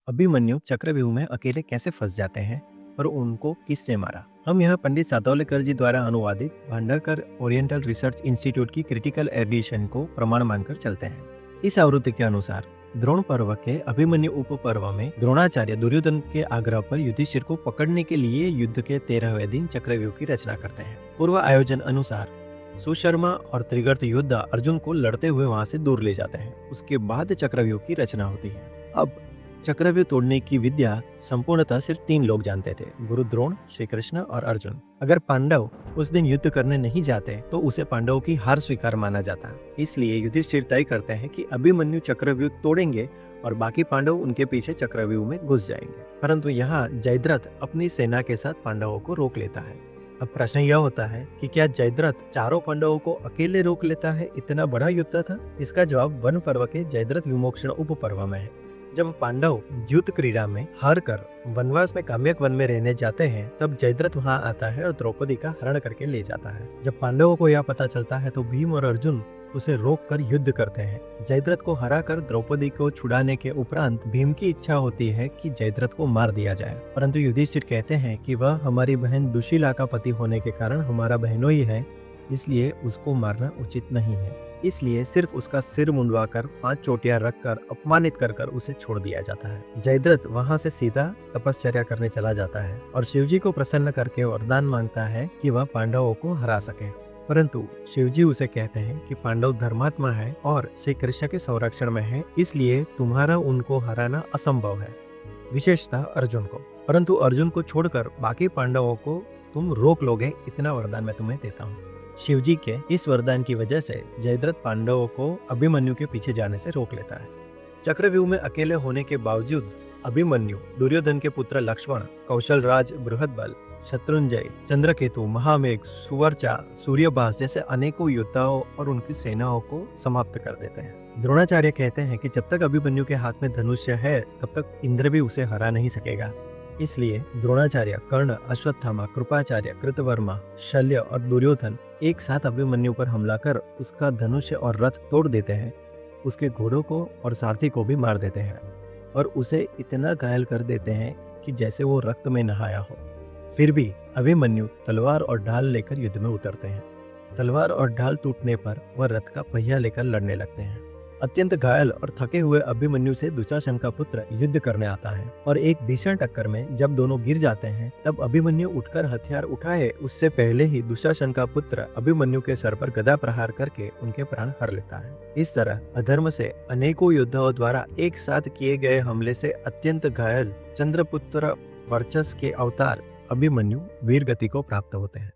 अभिमन्यु चक्रव्यूह में अकेले कैसे फंस जाते हैं और उनको किसने मारा। हम यहाँ पंडित सातौलेकर जी द्वारा अनुवादित भांडारकर ओरिएंटल रिसर्च इंस्टीट्यूट की क्रिटिकल एडिशन को प्रमाण मानकर चलते हैं। इस आवृत्ति के अनुसार द्रोण पर्व के अभिमन्यु उप पर्व में द्रोणाचार्य दुर्योधन के आग्रह पर युधिष्ठिर को पकड़ने के लिए युद्ध के 13वें दिन चक्रव्यूह की रचना करते हैं। पूर्व आयोजन अनुसार सुशर्मा और त्रिगर्त योद्धा अर्जुन को लड़ते हुए वहां से दूर ले जाते हैं। उसके बाद चक्रव्यूह की रचना होती है। अब चक्रव्यूह तोड़ने की विद्या संपूर्णतः सिर्फ 3 लोग जानते थे, गुरु द्रोण, श्री कृष्ण और अर्जुन। अगर पांडव उस दिन युद्ध करने नहीं जाते तो उसे पांडवों की हार स्वीकार माना जाता। इसलिए युधिष्ठिर तय करते हैं कि अभिमन्यु चक्रव्यूह तोड़ेंगे और बाकी पांडव उनके पीछे चक्रव्यूह में घुस जाएंगे। परंतु यहाँ जयद्रथ अपनी सेना के साथ पांडवों को रोक लेता है। अब प्रश्न यह होता है कि क्या जयद्रथ चारों पांडवों को अकेले रोक लेता है? इतना बड़ा युद्ध था। इसका जवाब वन पर्व के जयद्रथ विमोक्षण उप पर्व में है। जब पांडव युद्ध क्रीड़ा में हार कर वनवास में काम्यक वन में रहने जाते हैं, तब जयद्रथ वहां आता है और द्रौपदी का हरण करके ले जाता है। जब पांडवों को यह पता चलता है तो भीम और अर्जुन उसे रोक कर युद्ध करते हैं। जयद्रथ को हराकर द्रौपदी को छुड़ाने के उपरांत भीम की इच्छा होती है कि जयद्रथ को मार दिया जाए, परंतु युधिष्ठिर कहते हैं कि वह हमारी बहन दुशीला का पति होने के कारण हमारा बहनोई है, इसलिए उसको मारना उचित नहीं है। इसलिए सिर्फ उसका सिर मुंडवाकर 5 चोटियां रखकर अपमानित कर उसे छोड़ दिया जाता है। जयद्रथ वहां से सीधा तपश्चर्या करने चला जाता है और शिवजी को प्रसन्न करके वरदान मांगता है कि वह पांडवों को हरा सके। परंतु शिवजी उसे कहते हैं कि पांडव धर्मात्मा है और श्री कृष्ण के संरक्षण में है, इसलिए तुम्हारा उनको हराना असंभव है, विशेषतः अर्जुन को। परंतु अर्जुन को छोड़कर बाकी पांडवों को तुम रोक लोगे, इतना वरदान मैं तुम्हें देता हूँ। शिवजी के इस वरदान की वजह से जयद्रथ पांडवों को अभिमन्यु के पीछे जाने से रोक लेता है। चक्रव्यूह में अकेले होने के बावजूद अभिमन्यु दुर्योधन के पुत्र लक्ष्मण, कौशलराज, बृहदबल, शत्रुंजय, चंद्रकेतु, महामेघ, सुवर्चा, सूर्यभास जैसे अनेकों योद्धाओं और उनकी सेनाओं को समाप्त कर देते हैं। द्रोणाचार्य कहते हैं कि जब तक अभिमन्यु के हाथ में धनुष्य है तब तक इंद्र भी उसे हरा नहीं सकेगा। इसलिए द्रोणाचार्य, कर्ण, अश्वत्थामा, कृपाचार्य, कृतवर्मा, शल्य और दुर्योधन एक साथ अभिमन्यु पर हमला कर उसका धनुष्य और रथ तोड़ देते हैं, उसके घोड़ों को और सारथी को भी मार देते हैं और उसे इतना घायल कर देते हैं कि जैसे वो रक्त में नहाया हो। फिर भी अभिमन्यु तलवार और ढाल लेकर युद्ध में उतरते हैं। तलवार और ढाल टूटने पर वह रथ का पहिया लेकर लड़ने लगते हैं। अत्यंत घायल और थके हुए अभिमन्यु से दुशासन का पुत्र युद्ध करने आता है और एक भीषण टक्कर में जब दोनों गिर जाते हैं तब अभिमन्यु उठकर हथियार उठाए उससे पहले ही दुशासन का पुत्र अभिमन्यु के सर पर गदा प्रहार करके उनके प्राण हर लेता है। इस तरह अधर्म से अनेकों योद्धाओं द्वारा एक साथ किए गए हमले से अत्यंत घायल चंद्रपुत्र वर्चस के अवतार अभिमन्यु वीर गति को प्राप्त होते हैं।